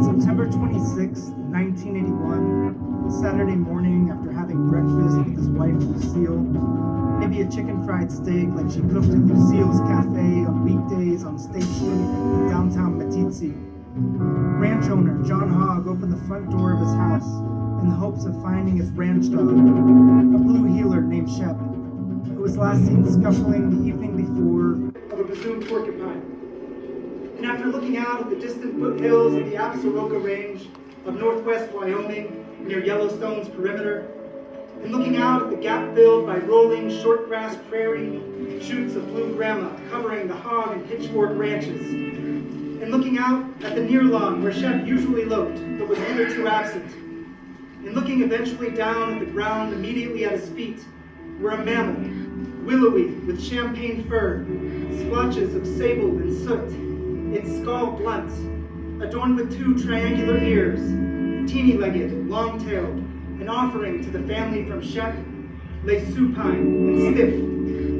September 26, 1981, Saturday morning after having breakfast with his wife Lucille, maybe a chicken fried steak like she cooked at Lucille's Cafe on weekdays on State Street in downtown Meeteetse. Ranch owner John Hogg opened the front door of his house in the hopes of finding his ranch dog, a blue heeler named Shep, who was last seen scuffling the evening before of a presumed porcupine. And after looking out at the distant foothills of the Absaroka Range of northwest Wyoming near Yellowstone's perimeter, and looking out at the gap filled by rolling shortgrass prairie shoots of blue grama covering the Hog and Hitchfork ranches, and looking out at the near lawn where Shep usually loped but was hitherto absent, and looking eventually down at the ground immediately at his feet, where a mammal, willowy with champagne fur, splotches of sable and soot, its skull blunt, adorned with two triangular ears, teeny-legged, long-tailed, an offering to the family from Shep, lay supine and stiff,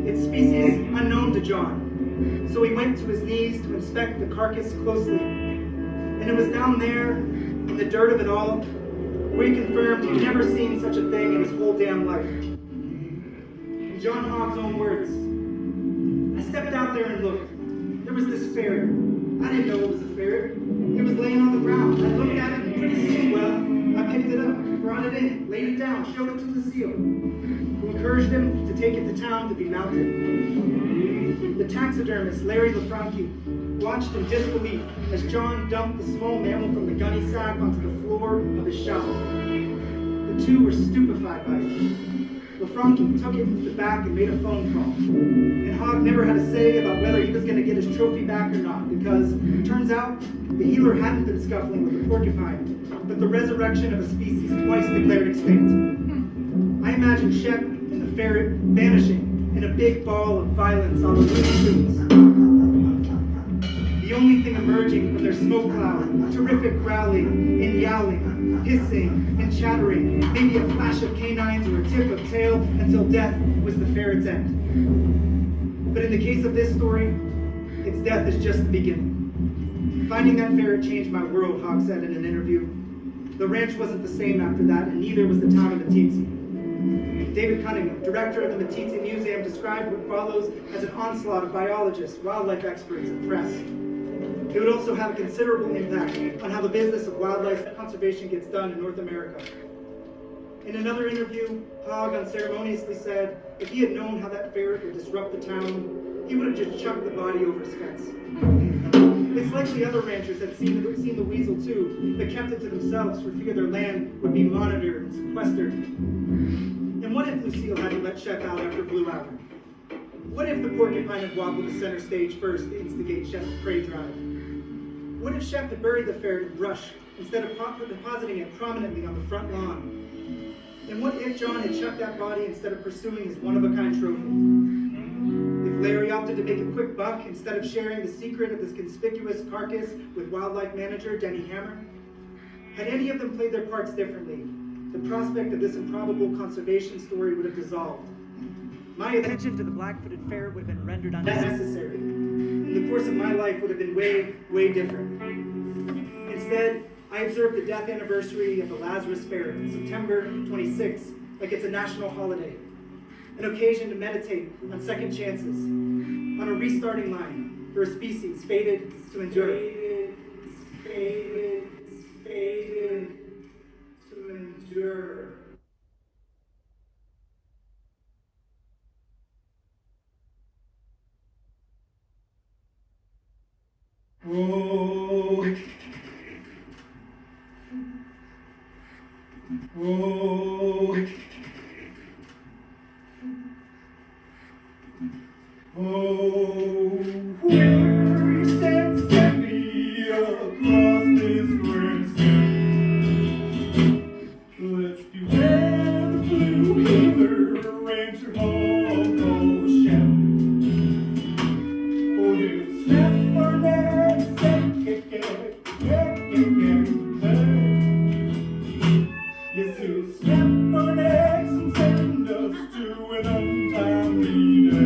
its species unknown to John. So he went to his knees to inspect the carcass closely. And it was down there, in the dirt of it all, where he confirmed he'd never seen such a thing in his whole damn life. In John Hogg's own words, I stepped out there and looked. There was this ferret. I didn't know it was a ferret. It was laying on the ground. I looked at it and pretty soon, well, I picked it up, brought it in, laid it down, showed it to the seal, who encouraged him to take it to town to be mounted. The taxidermist, Larry LaFranchi, watched in disbelief as John dumped the small mammal from the gunny sack onto the floor of his shop. The two were stupefied by it. LaFranchi took it to the back and made a phone call. And Hogg never had a say about whether he was going to get his trophy back or not, because it turns out the healer hadn't been scuffling with the porcupine, but the resurrection of a species twice declared extinct. I imagine Shep and the ferret vanishing in a big ball of violence on the Looney Tunes. The only thing emerging from their smoke cloud, terrific growling and yowling, hissing and chattering, maybe a flash of canines or a tip of tail until death was the ferret's end. But in the case of this story, its death is just the beginning. Finding that ferret changed my world, Hogg said in an interview. The ranch wasn't the same after that, and neither was the town of Meeteetse. David Cunningham, director of the Meeteetse Museum, described what follows as an onslaught of biologists, wildlife experts, and press. It would also have a considerable impact on how the business of wildlife conservation gets done in North America. In another interview, Hogg unceremoniously said if he had known how that ferret would disrupt the town, he would have just chucked the body over his fence. It's likely other ranchers had seen the weasel too, but kept it to themselves for fear their land would be monitored and sequestered. And what if Lucille hadn't let Shep out after Blue Hour? What if the porcupine had wobbled to center stage first to instigate Shep's prey drive? What if Shep had buried the ferret in brush instead of depositing it prominently on the front lawn? And what if John had chucked that body instead of pursuing his one-of-a-kind trophy? If Larry opted to make a quick buck instead of sharing the secret of this conspicuous carcass with wildlife manager Denny Hammer? Had any of them played their parts differently, the prospect of this improbable conservation story would have dissolved. My attention to the black-footed ferret would have been rendered unnecessary, and the course of my life would have been way, way different. Instead, I observed the death anniversary of the Lazarus ferret, September 26th, like it's a national holiday, an occasion to meditate on second chances, on a restarting line for a species fated to endure. Fated to endure. Oh, oh, oh, where you send me across this grand sea. Let's beware the blue killer rancher hog called Shep. Oh, you snap for that. Yes, you snap our necks and send us to an untimely death.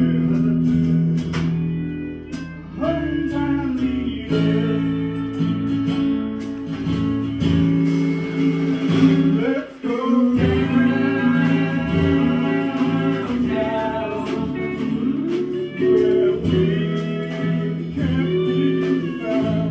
Untimely death. Let's go down, down, where we can't be found.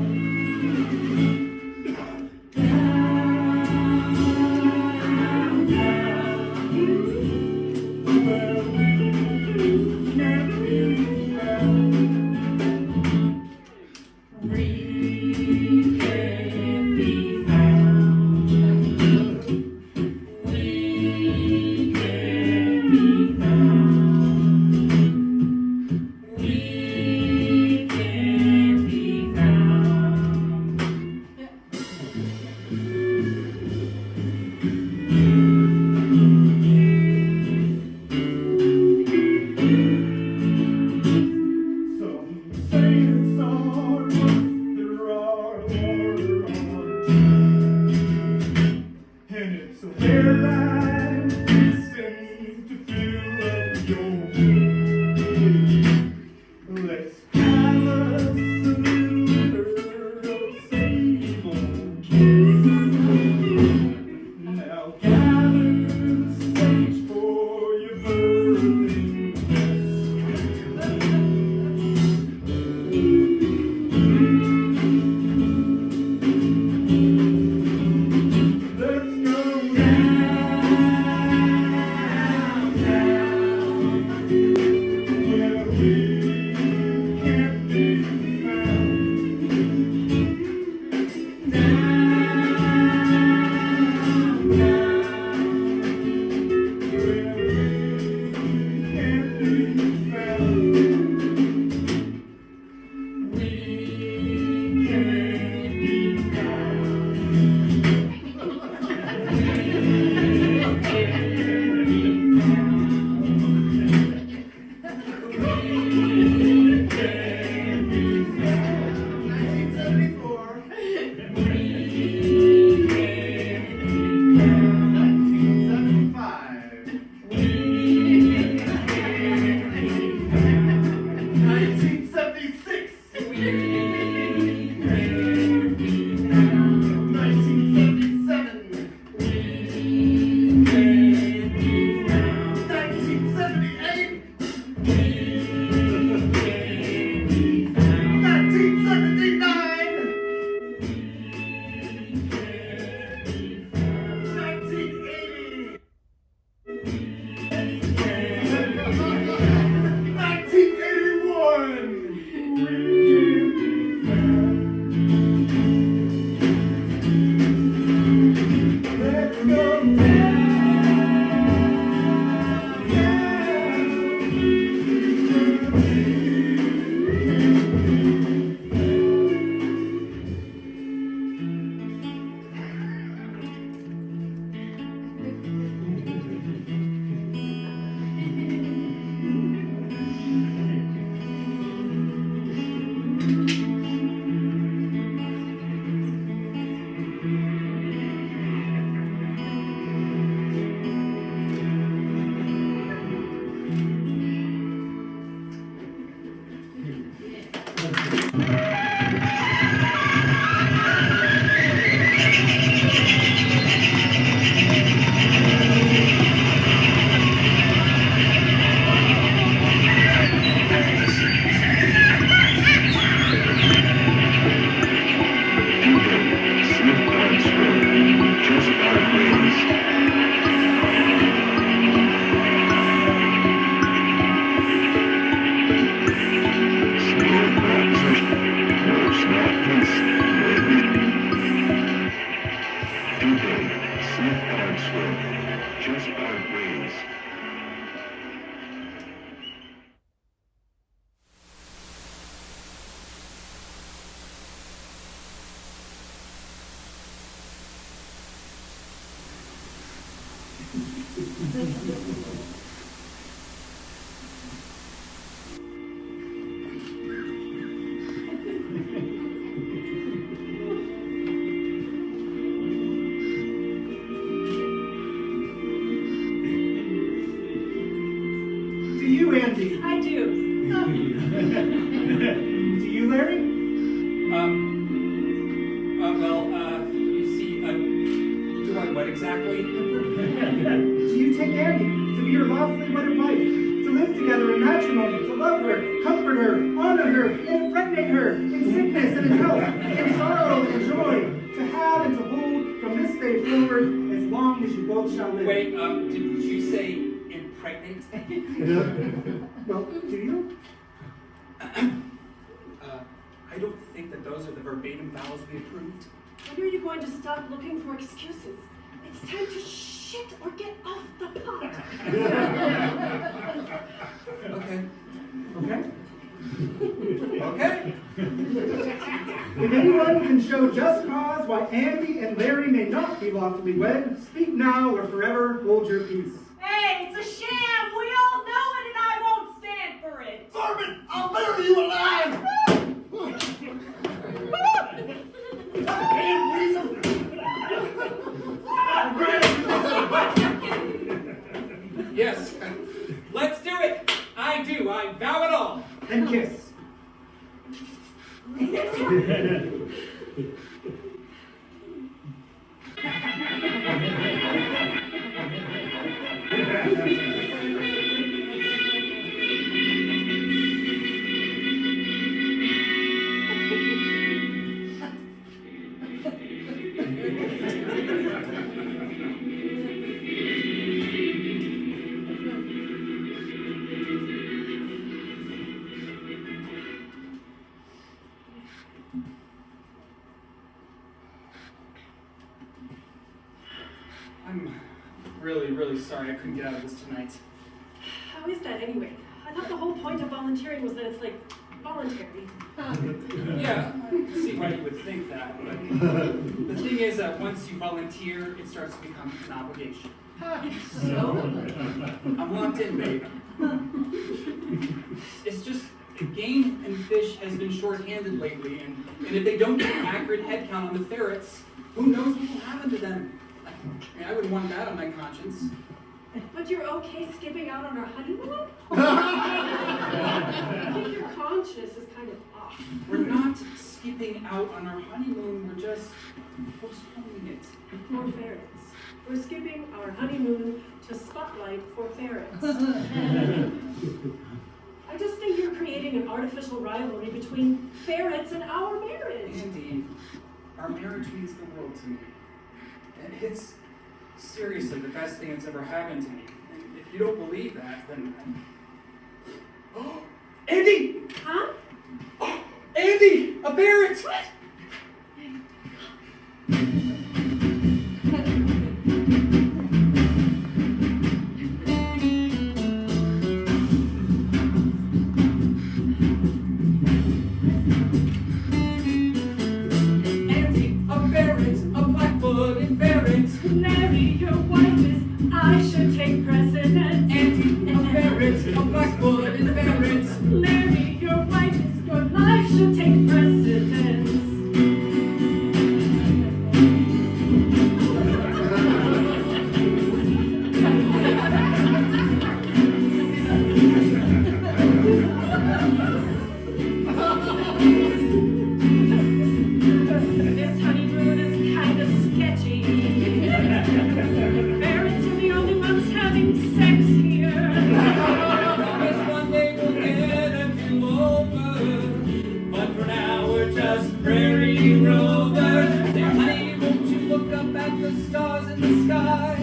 just part ways. Andie? I do. Do you, Larry? You see, do I what exactly? Do you take Andie to be your lawfully wedded wife, to live together in matrimony, to love her, comfort her, honor her, impregnate her, in sickness and in health, in sorrow and in joy, to have and to hold from this day forward as long as you both shall live? Wait, did you say impregnate? Well, do you? I don't think that those are the verbatim vows we approved. When are you going to stop looking for excuses? It's time to shit or get off the pot. Okay. Okay. Okay. If anyone can show just cause why Andie and Larry may not be lawfully wed, speak now or forever hold your peace. Hey, it's a sham! We all know it and I won't stand for it! Varmint, I'll bury you alive! Yes. Let's do it. I do. I vow it all. And kiss. I'm really sorry I couldn't get out of this tonight. How is that anyway? I thought the whole point of volunteering was that it's like voluntary. Yeah, I can see why you would think that, but the thing is that once you volunteer, it starts to become an obligation. So? I'm locked in, babe. It's just game and fish has been short-handed lately, and if they don't get an accurate head count on the ferrets, who knows what will happen to them? I mean, I wouldn't want that on my conscience. But you're okay skipping out on our honeymoon? I think your conscience is kind of off. We're not skipping out on our honeymoon, we're just postponing it. For ferrets. We're skipping our honeymoon to spotlight for ferrets. I just think you're creating an artificial rivalry between ferrets and our marriage. Andie, our marriage means the world to me. And it's seriously the best thing that's ever happened to me. And if you don't believe that, then... Oh, Andie! Huh? Oh, Andie! A ferret! What? Larry, your wife is, I should take precedence. Andie, a ferret, a blackboard, and ferrets. Larry, your wife is, your life should take precedence. This honeymoon is kind of sketchy. Ferrets are the only ones having sex here. Promise one day we'll get a do-over, but for now we're just prairie rovers. Say, honey, won't you look up at the stars in the sky?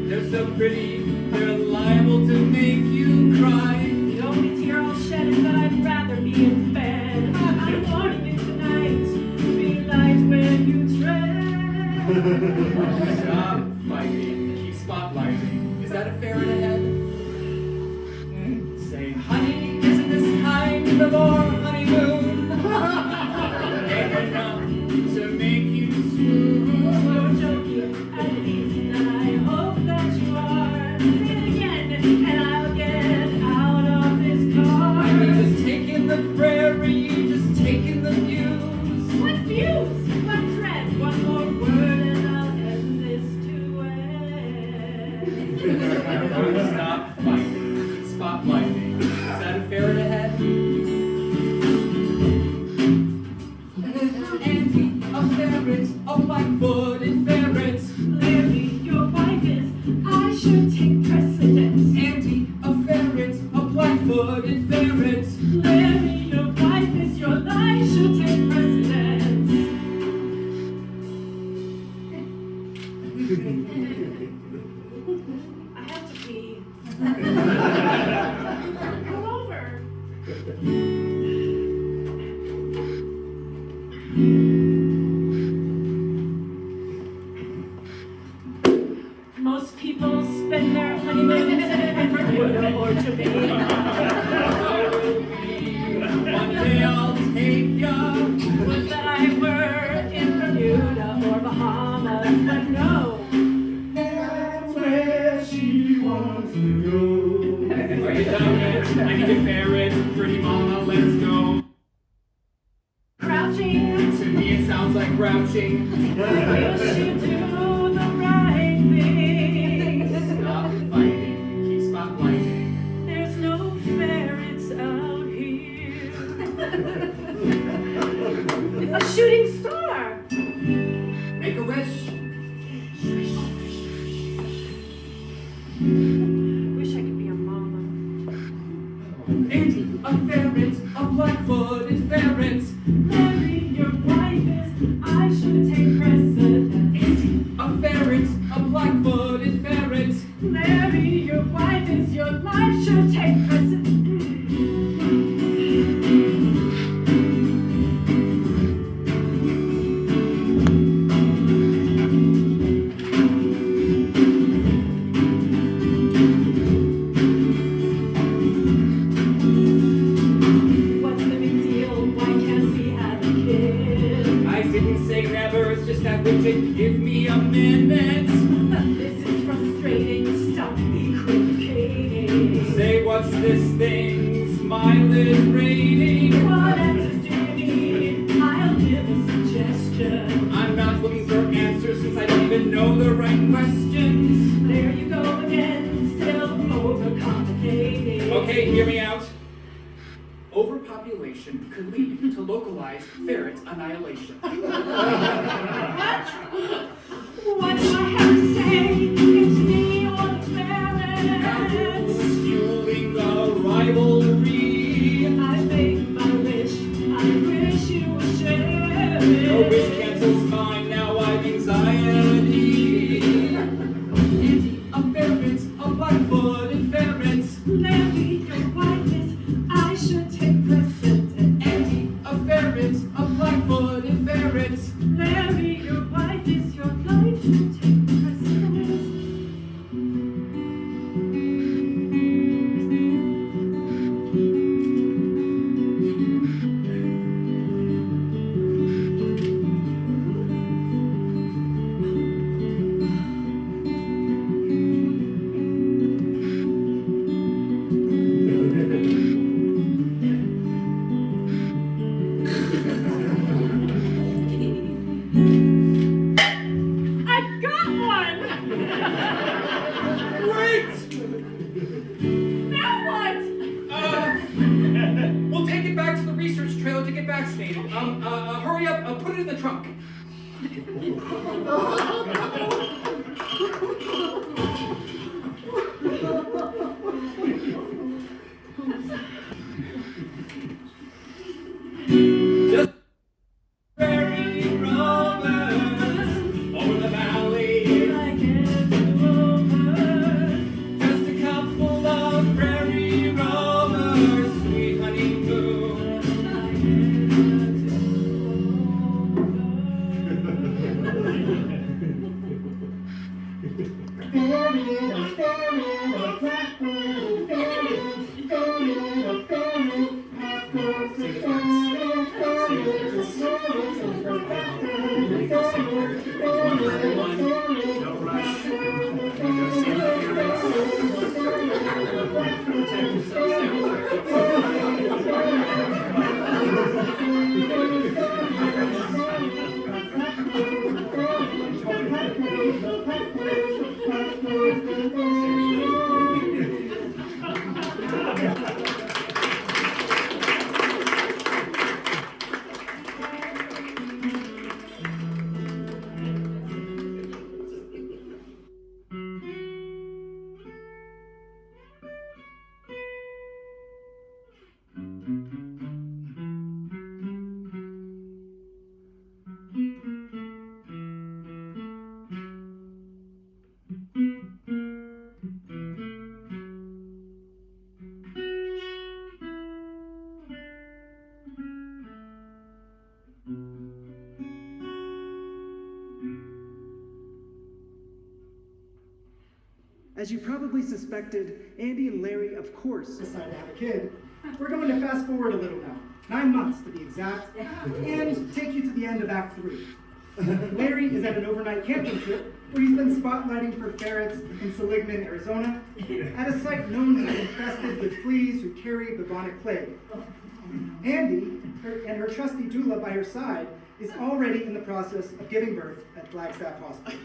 They're so pretty, they're liable to make you cry. The only tear I'll shed is that I'd rather be in bed. I'm warning you tonight, be light when you tread. Stop fighting, keep spotlight. that a ferret ahead? Say, honey, isn't this kind of our honeymoon? Ain't enough to make you swoon. You're joking, at least, and I hope that you are. Say it again, and I'll get out of this car. I mean, just taking the prairie, just taking the views. What views? What dread? One more word and I'll end this to end. Stop fighting. Spotlighting. Is that a ferret ahead? Andie, a ferret, a black-footed ferret. Larry, your wife is. I should take precedence. Andie, a ferret, a black-footed ferret. Larry, your wife is. Your life should take precedence. I have to pee. Come over. Most people spend their honeymoons in Bermuda or Jamaica. One day I'll take ya. Would that I were in Bermuda or Bahamas, but no. That's where she wants to go. Are you done yet? I need a ferret. Pretty mama, let's go. Crouching, To me it sounds like crouching. you should do the right thing. Stop fighting. Keep spotlighting. There's no ferrets out here. A shooting star. Make a wish. Wish I could be a mama. Andie, a ferret, a black-footed ferret. Larry, your wife is. I should take precedence. Andie, a ferret, a black-footed ferret. Larry, your wife is. Your life should take precedence. What's the big deal? Why can't we have a kid? I didn't say never, it's just that widget. Give me a minute. This is frustrating. Stop equivocating. Say what's this thing's mileage rating? What answers do you need? I'll give a suggestion. I'm not looking for answers since I don't even know the right questions. There you go again, still overcomplicating. Okay, hear me out. Overpopulation could lead to localized ferret annihilation. What? What do I have to say? It's me or the ferrets. Fueling the rivalry. I made my wish. I wish you would share it. Your wish cancels mine, now I've anxiety. Andie, a ferret, a black-footed ferret. Larry, your wife is. I should take precedence. Andie, a ferret, a black-footed ferret. Larry, your wife is. Your life should take precedence. I got one! Great! Now what? We'll take it back to the research trailer to get vaccinated. Hurry up, put it in the trunk. Just prairie rovers over the valley. I can't do over. Just a couple of prairie rovers, sweet honeymoon. I can't do over. As you probably suspected, Andie and Larry, of course, decided to have a kid. We're going to fast forward a little now, 9 months to be exact, and take you to the end of Act 3. Larry is at an overnight camping trip where he's been spotlighting for ferrets in Seligman, Arizona, at a site known to be infested with fleas who carry bubonic plague. Andie, and her trusty doula by her side, is already in the process of giving birth at Flagstaff Hospital.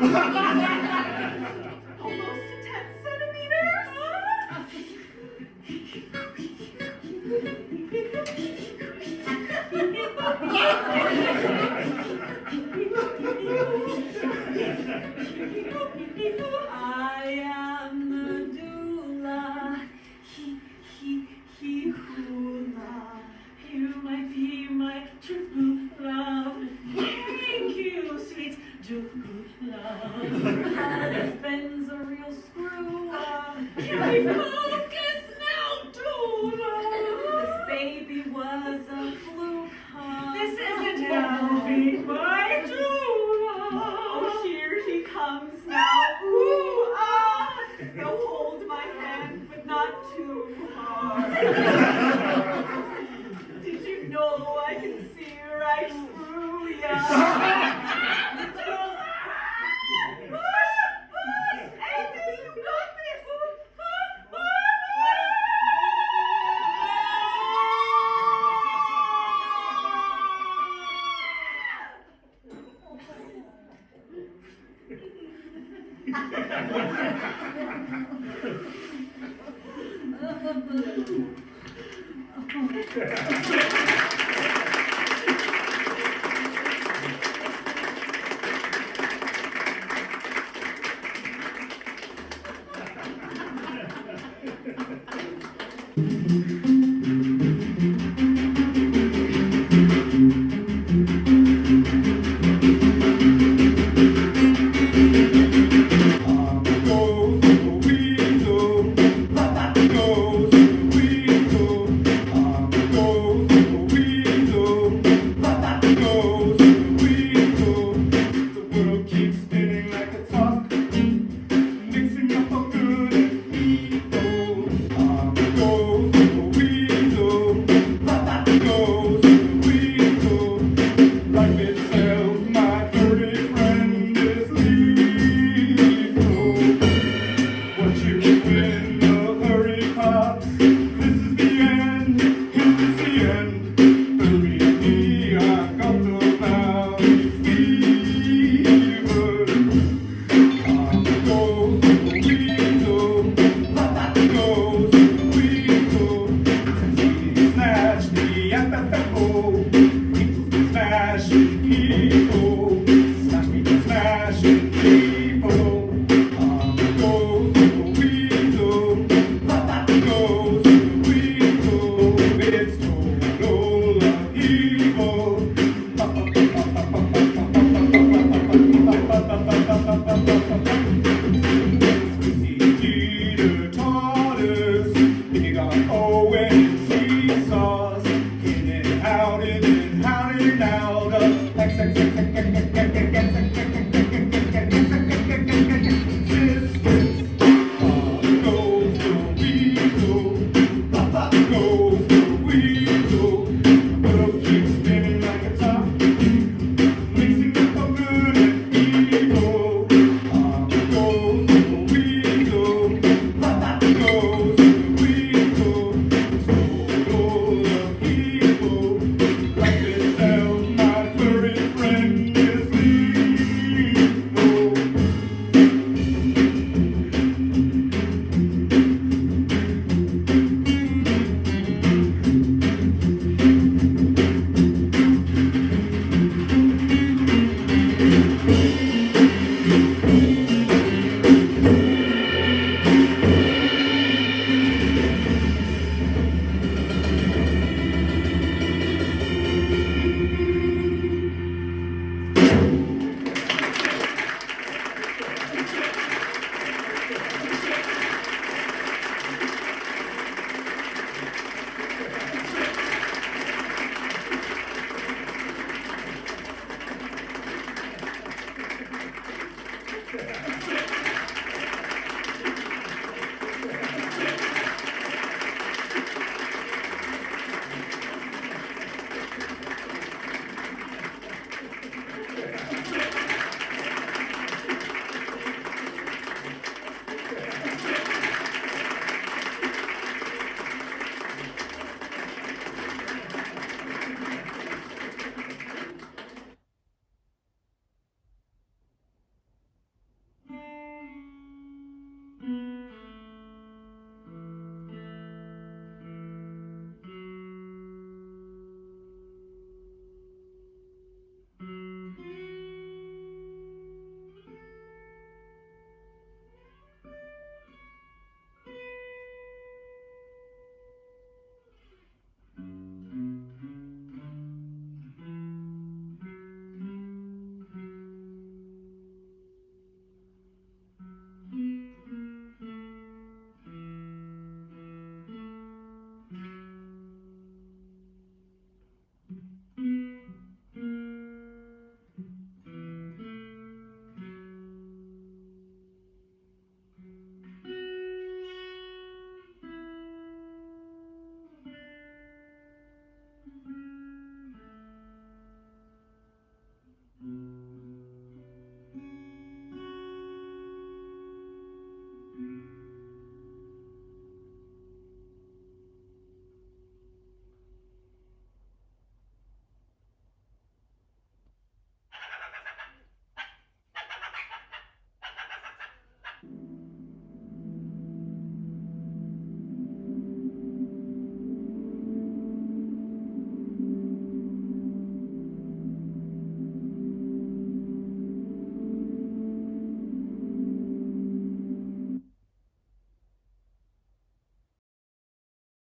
Almost 10 centimeters. I am the doula. Hula. You might be my true love. Thank you, sweet doula. Husband's a real screw up. Can we focus now, doula? This baby was a fluke, huh? This isn't healthy, my doula. Oh, here he comes now. Ooh, ah. Now hold my hand, but not too hard. Did you know I can see right through ya? Andie, you got this!